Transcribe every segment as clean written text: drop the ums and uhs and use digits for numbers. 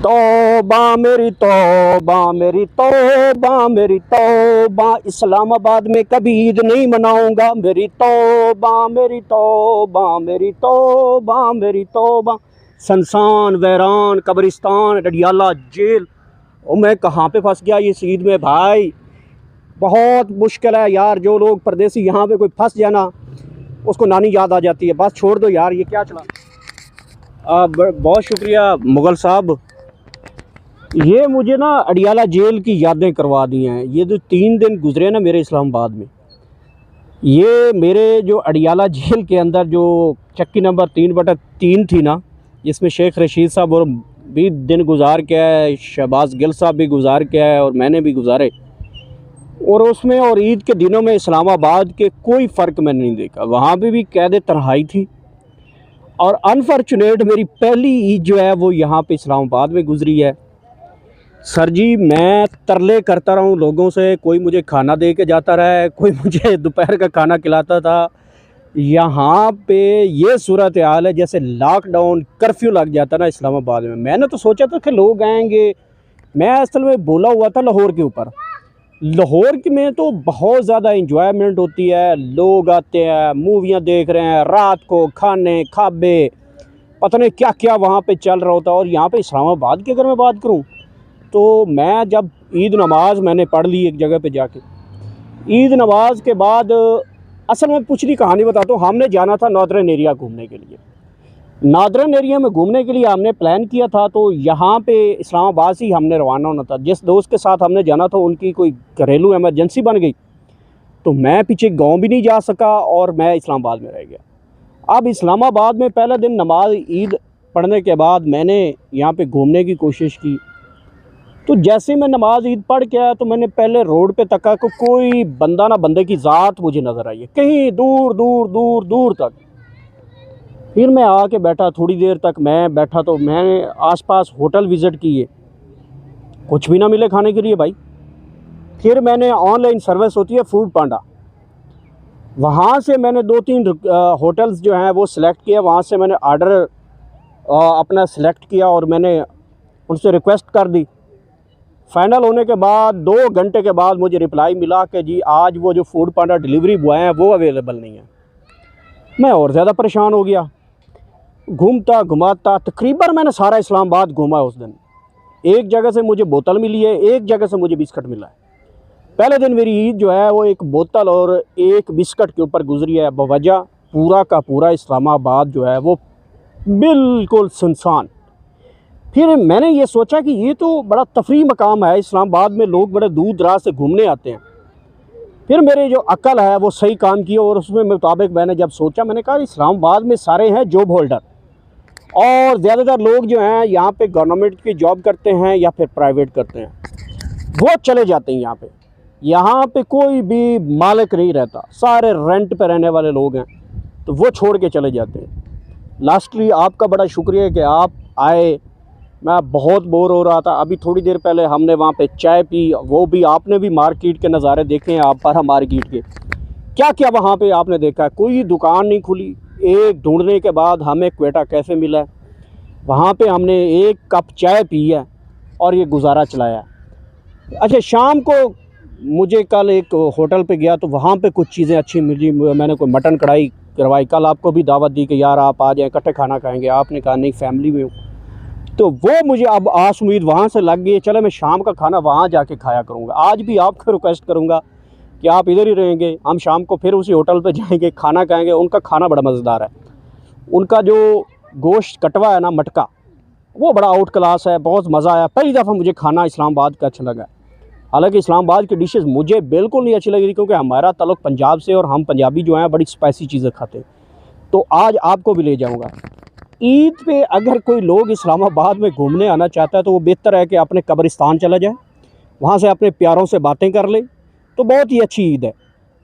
तौबा मेरी तौबा मेरी तौबा मेरी तौबा, इस्लामाबाद में कभी ईद नहीं मनाऊंगा। मेरी तौबा मेरी तौबा मेरी तौबा मेरी तौबा। सनसान वैरान कब्रिस्तान डडियाला जेल। और मैं कहाँ पे फंस गया इस ईद में भाई। बहुत मुश्किल है यार। जो लोग परदेसी यहाँ पे कोई फंस जाए ना, उसको नानी याद आ जाती है। बस छोड़ दो यार, ये क्या चला। बहुत शुक्रिया मुग़ल साहब। ये मुझे ना अडियाला जेल की यादें करवा दी हैं। ये जो 3 दिन गुजरे ना मेरे इस्लामाबाद में, ये मेरे जो अडियाला जेल के अंदर जो चक्की नंबर 3/3 थी ना, जिसमें शेख रशीद साहब और भी दिन गुजार के है, शहबाज गिल साहब भी गुजार के है और मैंने भी गुजारे। और उसमें और ईद के दिनों में इस्लामाबाद के कोई फ़र्क मैंने नहीं देखा। वहाँ पे भी कैद तन्हाई थी। और अनफॉर्चुनेट मेरी पहली ईद जो है वो यहाँ पे इस्लामाबाद में गुजरी है। सर जी, मैं तरले करता रहा हूँ लोगों से, कोई मुझे खाना दे के जाता रहा है, कोई मुझे दोपहर का खाना खिलाता था। यहाँ पे ये सूरत हाल है जैसे लॉकडाउन कर्फ्यू लग जाता ना इस्लामाबाद में। मैंने तो सोचा था कि लोग आएंगे। मैं असल में बोला हुआ था लाहौर के ऊपर। लाहौर में तो बहुत ज़्यादा इंजॉयमेंट होती है। लोग आते हैं, मूवियाँ देख रहे हैं, रात को खाने खाबे, पता नहीं क्या क्या वहाँ पे चल रहा होता है। और यहाँ पे इस्लामाबाद की अगर मैं बात करूँ तो मैं जब ईद नमाज़ मैंने पढ़ ली एक जगह पे जाके, ईद नमाज के बाद असल में पिछली कहानी बताता हूँ। हमने जाना था नॉर्दर्न एरिया घूमने के लिए। नॉर्दर्न एरिया में घूमने के लिए हमने प्लान किया था, तो यहाँ पे इस्लामाबाद से ही हमने रवाना होना था। जिस दोस्त के साथ हमने जाना था उनकी कोई घरेलू इमरजेंसी बन गई, तो मैं पीछे गाँव भी नहीं जा सका और मैं इस्लामाबाद में रह गया। अब इस्लामाबाद में पहले दिन नमाज ईद पढ़ने के बाद मैंने यहाँ पे घूमने की कोशिश की। तो जैसे मैं नमाज ईद पढ़ के आया तो मैंने पहले रोड पे तका को कोई बंदा ना बंदे की ज़ात मुझे नज़र आई है कहीं दूर दूर दूर दूर तक। फिर मैं आके बैठा, थोड़ी देर तक मैं बैठा तो मैंने आसपास होटल विज़िट किए, कुछ भी ना मिले खाने के लिए भाई। फिर मैंने ऑनलाइन सर्विस होती है फूड पांडा, वहाँ से मैंने 2-3 होटल्स जो हैं वो सिलेक्ट किया। वहाँ से मैंने आर्डर अपना सिलेक्ट किया और मैंने उनसे रिक्वेस्ट कर दी। फाइनल होने के बाद 2 घंटे के बाद मुझे रिप्लाई मिला कि जी आज वो जो फूड पांडा डिलीवरी बॉय हैं वो अवेलेबल नहीं है। मैं और ज़्यादा परेशान हो गया। घूमता घुमाता तकरीबन मैंने सारा इस्लामाबाद घूमा उस दिन। एक जगह से मुझे बोतल मिली है, एक जगह से मुझे बिस्किट मिला है। पहले दिन मेरी ईद जो है वो एक बोतल और एक बिस्किट के ऊपर गुजरी है। बवजह पूरा का पूरा इस्लामाबाद जो है वो बिल्कुल सुनसान। फिर मैंने ये सोचा कि ये तो बड़ा तफरी मकाम है, इस्लामाबाद में लोग बड़े दूर दराज से घूमने आते हैं। फिर मेरे जो अक्ल है वो सही काम किया और उसमें मुताबिक मैंने जब सोचा, मैंने कहा इस्लामाबाद में सारे हैं जॉब होल्डर और ज़्यादातर लोग जो हैं यहाँ पे गवर्नमेंट की जॉब करते हैं या फिर प्राइवेट करते हैं, वो चले जाते हैं यहाँ पे। यहाँ पे कोई भी मालिक नहीं रहता, सारे रेंट पे रहने वाले लोग हैं, तो वो छोड़ के चले जाते हैं। लास्टली आपका बड़ा शुक्रिया कि आप आए। मैं बहुत बोर हो रहा था। अभी थोड़ी देर पहले हमने वहाँ पे चाय पी, वो भी आपने भी मार्केट के नज़ारे देखे हैं आप पारा मार्केट के। क्या क्या वहाँ पे आपने देखा है, कोई दुकान नहीं खुली। एक ढूंढने के बाद हमें क्वेटा कैफ़े मिला है, वहाँ पे हमने एक कप चाय पी है और ये गुजारा चलाया। अच्छा, शाम को मुझे कल एक होटल पे गया तो वहाँ पे कुछ चीज़ें अच्छी मिली। मैंने कोई मटन कढ़ाई करवाई। कल आपको भी दावत दी कि यार आप आ जाएँ इकट्ठे खाना खाएँगे, आपने कहा नहीं फैमिली में हूँ। तो वो मुझे अब आस उम्मीद वहाँ से लग गई, चलो मैं शाम का खाना वहाँ जाके खाया करूँगा। आज भी आपको रिक्वेस्ट करूँगा कि आप इधर ही रहेंगे, हम शाम को फिर उसी होटल पे जाएंगे, खाना खाएंगे। उनका खाना बड़ा मज़ेदार है। उनका जो गोश्त कटवा है ना, मटका, वो बड़ा आउट क्लास है, बहुत मज़ा आया। पहली दफ़ा मुझे खाना इस्लामाबाद का अच्छा लगा। हालांकि इस्लामाबाद की डिशेस मुझे बिल्कुल नहीं अच्छी लगी क्योंकि हमारा ताल्लुक़ पंजाब से और हम पंजाबी जो हैं बड़ी स्पाइसी चीज़ें खाते हैं। तो आज आपको भी ले जाऊँगा। ईद पे अगर कोई लोग इस्लामाबाद में घूमने आना चाहता है तो वो बेहतर है कि अपने कब्रिस्तान चला जाए, वहाँ से अपने प्यारों से बातें कर ले, तो बहुत ही अच्छी ईद है।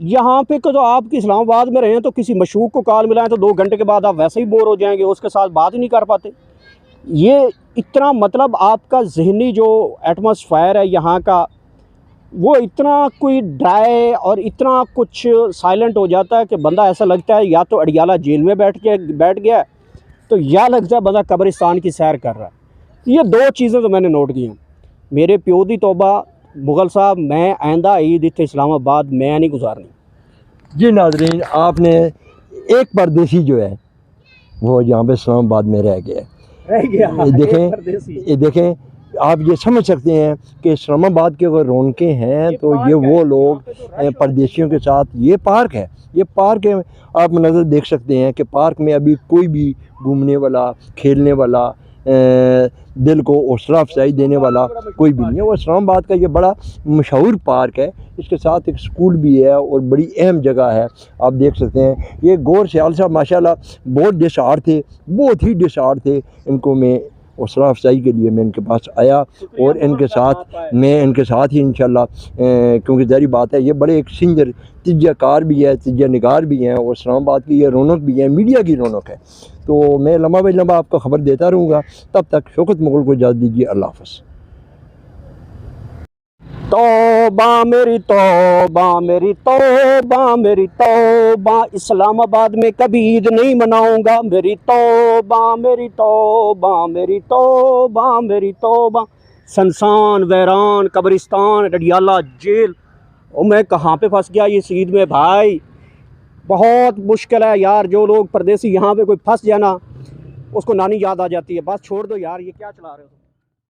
यहाँ पे तो आप इस्लामाबाद में रहें तो किसी मशूक को कॉल मिलाएं तो 2 घंटे के बाद आप वैसे ही बोर हो जाएंगे, उसके साथ बात ही नहीं कर पाते। ये इतना मतलब आपका जहनी जो एटमॉस्फेयर है यहाँ का, वो इतना कोई ड्राई और इतना कुछ साइलेंट हो जाता है कि बंदा ऐसा लगता है या तो अडियाला जेल में बैठ गया है, तो यह लगता है बंदा कब्रिस्तान की सैर कर रहा है। ये दो चीज़ें तो मैंने नोट की हैं। मेरे प्यो दी तौबा मुगल साहब, मैं आइंदा ईद इत्थे इस्लामाबाद मैं नहीं गुजारनी। जी नाजरीन, आपने एक परदेसी जो है वो यहाँ पे इस्लामाबाद में रह गया। ये देखें, आप ये समझ सकते हैं कि इस्लामाबाद के अगर रौनकें हैं तो ये वो लोग परदेशियों के साथ, ये पार्क है, ये पार्क है। आप मंजर देख सकते हैं कि पार्क में अभी कोई भी घूमने वाला, खेलने वाला, दिल को हौसला अफजाई देने वाला कोई भी नहीं है। वो इस्लामाबाद का ये बड़ा मशहूर पार्क है, इसके साथ एक स्कूल भी है और बड़ी अहम जगह है। आप देख सकते हैं ये गौर सियाल साहब माशाल्लाह बहुत डिसहार थे, बहुत ही डिसहार थे। इनको मैं हौसला अफजाई के लिए मैं इनके पास आया और इनके साथ ही इंशाल्लाह, क्योंकि ज़ाहिर बात है ये बड़े एक सिंगर तजज़ियाकार भी है, तजज़िया निगार भी हैं और इस्लामाबाद की ये रौनक भी है, मीडिया की रौनक है। तो मैं लम्हा बाई लम्हा आपको ख़बर देता रहूँगा। तब तक शौकत मुग़ल को इजाज़त दीजिए। अल्लाह हाफ़िज़। तौबा मेरी तौबा मेरी तौबा मेरी तौबा, इस्लामाबाद में कभी ईद नहीं मनाऊंगा। मेरी तौबा मेरी तौबा मेरी तौबा मेरी तौबा। सनसान वैरान कब्रिस्तान डडियाला जेल, और मैं कहाँ पे फंस गया इस ईद में भाई। बहुत मुश्किल है यार, जो लोग परदेसी यहाँ पे कोई फंस जाए ना, उसको नानी याद आ जाती है। बस छोड़ दो यार, ये क्या चला रहे हो।